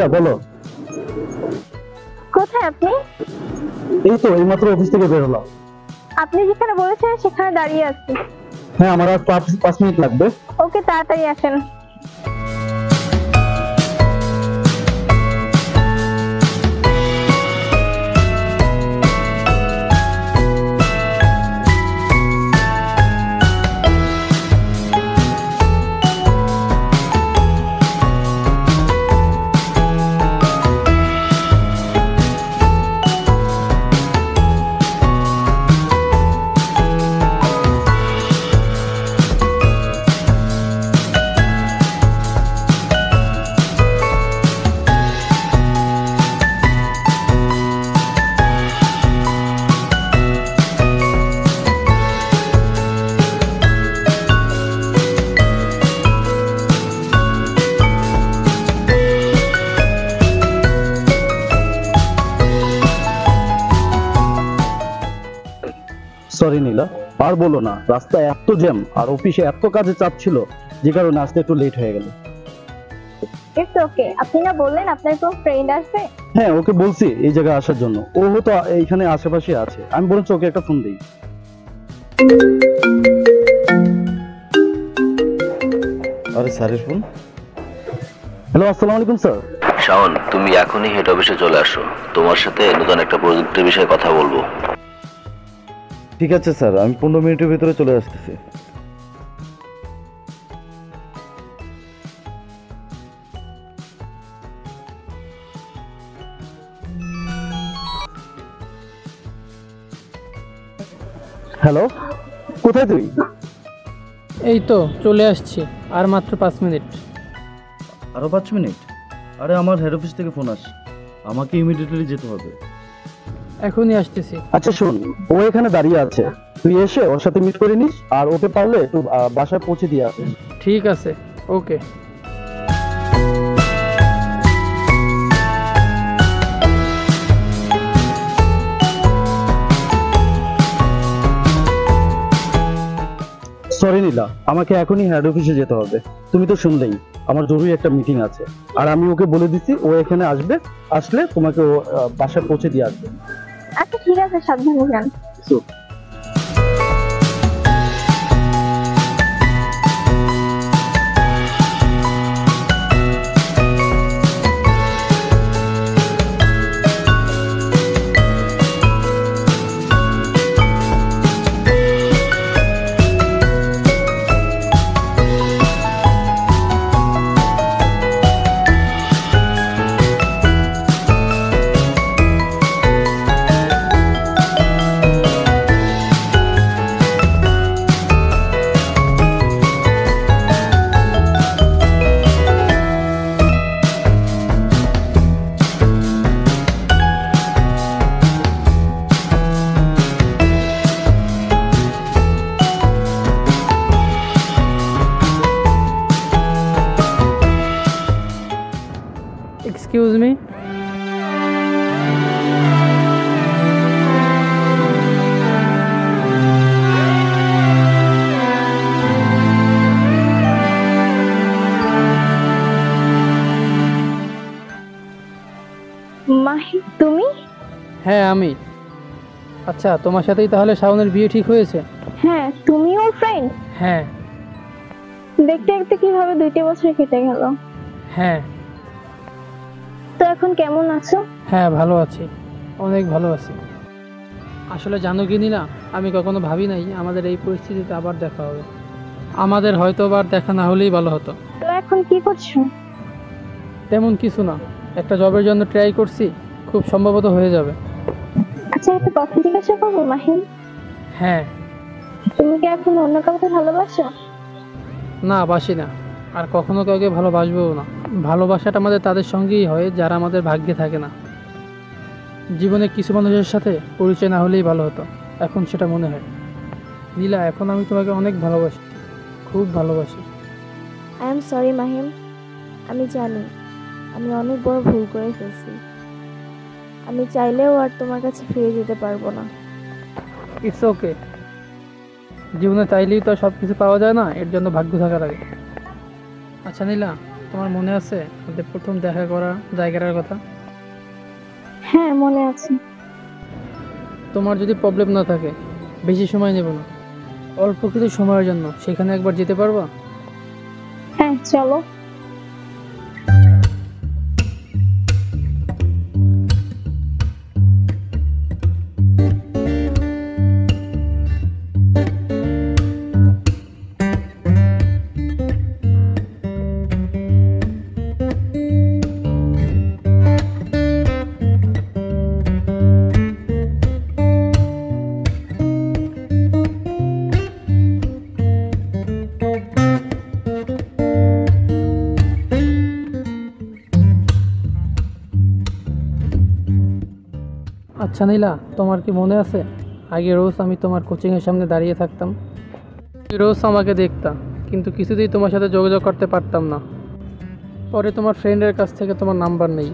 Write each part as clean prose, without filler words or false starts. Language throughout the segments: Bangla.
নীলা বলো। কোথায় আপনি? এই তো এইমাত্র অফিস থেকে বের হলাম। আপনি যেখানে বলেছেন সেখানে দাঁড়িয়ে আছি। হ্যাঁ, আমার আর 5 মিনিট লাগবে। ওকে, তাড়াতাড়ি আসেন। সরি নীলা, আর বলো না, রাস্তায় এত জ্যাম আর অফিসে এত কাজে চাপ ছিল, যে কারণে আসতে একটু লেট হয়ে গেল। It's okay. আপনি না বললেন আপনার কোন ফ্রেন্ড আসবে? হ্যাঁ, ওকে বলছি এই জায়গায় আসার জন্য, ও হয়তো এইখানে আশেপাশে আছে। আমি বরঞ্চ ওকে একটা ফোন দিই। আরে স্যারের ফোন। হ্যালো, আসসালামু আলাইকুম স্যার। শাওন, তুমি এখনই হেড অফিসে চলে আসো। তোমার সাথে নতুন একটা প্রজেক্টের বিষয়ে কথা বলবো। ঠিক আছে স্যার, আমি 15 মিনিটের ভিতরে চলে আসতেছি। হ্যালো, কোথায় তুই? এই তো চলে আসছি, আর মাত্র 5 মিনিট। আরো 5 মিনিট? আরে আমার হেড অফিস থেকে ফোন আসছে, আমাকে ইমিডিয়েটলি যেতে হবে। এখনই আসতেছি। আচ্ছা শোন, ও এখানে দাঁড়িয়ে আছে, তুই এসে ওর সাথে মিট করে নিস, আর ওকে পারলে একটু বাসায় পৌঁছে দিয়ে আসিস। ঠিক আছে, ওকে। সরি নীলা, আমাকে এখনই হেড অফিসে যেতে হবে। তুমি তো শুনলেই আমার জরুরি একটা মিটিং আছে, আর আমি ওকে বলে দিছি ও এখানে আসবে, আসলে তোমাকে ও বাসায় পৌঁছে দিয়ে আসবে। আচ্ছা ঠিক আছে, সাবধানে যান। Excuse me. মাহি, তুমি? হ্যাঁ আমি। আচ্ছা, তোমার সাথেই তাহলে শাওনের বিয়ে ঠিক হয়েছে? হ্যাঁ, তুমি ওর ফ্রেন্ড? হ্যাঁ। দেখতে দেখতে কিভাবে 2টি বছর কেটে গেল। হ্যাঁ। তো এখন কেমন আছো? হ্যাঁ, ভালো আছি, অনেক ভালো আছি। আসলে জানো কি নীলা, আমি কখনো ভাবি নাই আমাদের এই পরিস্থিতিতে আবার দেখা হবে। আমাদের হয়তো আবার দেখা না হলেই ভালো হতো। তো এখন কি করছো? তেমন কিছু না, একটা জবের জন্য ট্রাই করছি, খুব সম্ভবত হয়ে যাবে। আচ্ছা, একটা কথা জিজ্ঞাসা করবো মাহিন? হ্যাঁ। তুমি কি এখন অন্য কাউকে ভালোবাসো? না, বাসি না, আর কখনো কাউকে ভালোবাসবও না। ভালোবাসাটা আমাদের তাদের সঙ্গেই হয় যারা আমাদের ভাগ্যে থাকে না। জীবনে কিছু মানুষের সাথে পরিচয় না হলেই ভালো হতো, এখন সেটা মনে হয়। নীলা, এখন আমি তোমাকে অনেক ভালোবাসি, খুব ভালোবাসি। আই এম সরি মাহিম, আমি জানি আমি অনেক বড় ভুল করে ফেলছি। আমি চাইলেও আর তোমার কাছে ফিরে যেতে পারবো না। It's okay. জীবনে চাইলেই তো আর সব কিছু পাওয়া যায় না, এর জন্য ভাগ্য থাকা লাগে। আচ্ছা নীলা, তোমার মনে আছে আমাদের প্রথম দেখা করা জায়গাটার কথা? হ্যাঁ মনে আছে। তোমার যদি প্রবলেম না থাকে, বেশি সময় নেব না, অল্প কিছু সময়ের জন্য সেখানে একবার যেতে পারবা? হ্যাঁ চলো। আচ্ছা নীলা, তোমার কি মনে আছে আগে রোজ আমি তোমার কোচিংয়ের সামনে দাঁড়িয়ে থাকতাম? তুমি রোজ আমাকে দেখতাম, কিন্তু কিছুতেই তোমার সাথে যোগাযোগ করতে পারতাম না। পরে তোমার ফ্রেন্ডের কাছ থেকে তোমার নাম্বার নেই,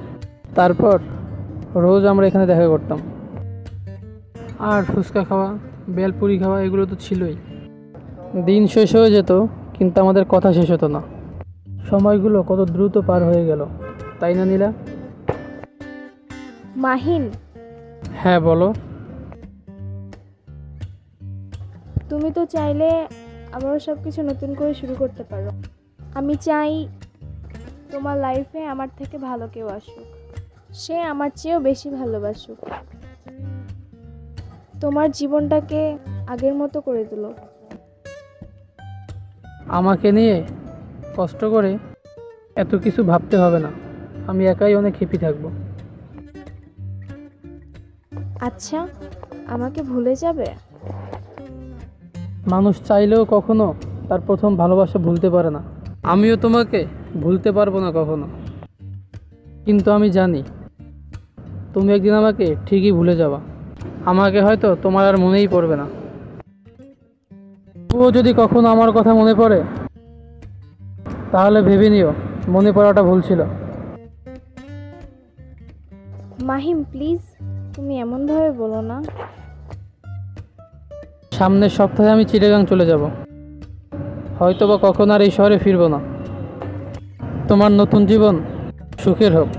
তারপর রোজ আমরা এখানে দেখা করতাম। আর ফুচকা খাওয়া, বেলপুরি খাওয়া এগুলো তো ছিলই। দিন শেষ হয়ে যেত, কিন্তু আমাদের কথা শেষ হতো না। সময়গুলো কত দ্রুত পার হয়ে গেল, তাই না নীলা? মাহিম, হ্যাঁ বলো। তুমি তো চাইলে আবারও সব কিছু নতুন করে শুরু করতে পারো। আমি চাই তোমার লাইফে আমার থেকে ভালো কেউ আসুক, সে আমার চেয়েও বেশি ভালোবাসুক, তোমার জীবনটাকে আগের মতো করে দিলো। আমাকে নিয়ে কষ্ট করে এত কিছু ভাবতে হবে না, আমি একাই অনেক হ্যাপি থাকবো। আচ্ছা, আমাকে ভুলে যাবে? মানুষ চাইলেও কখনো তার প্রথম ভালোবাসা ভুলতে পারে না। আমিও তোমাকে ভুলতে পারবো না কখনো, কিন্তু আমি জানি তুমি একদিন আমাকে ঠিকই ভুলে যাবা। আমাকে হয়তো তোমার আর মনেই পড়বে না। ও যদি কখনো আমার কথা মনে পড়ে, তাহলে ভেবে নিও মনে পড়াটা ভুল ছিল। মাহিম প্লিজ, তুমি এমনভাবে বলো না। সামনের সপ্তাহে আমি চিটাগাং চলে যাব, হয়তো বা কখনো আর এই শহরে ফিরবো না। তোমার নতুন জীবন সুখের হোক।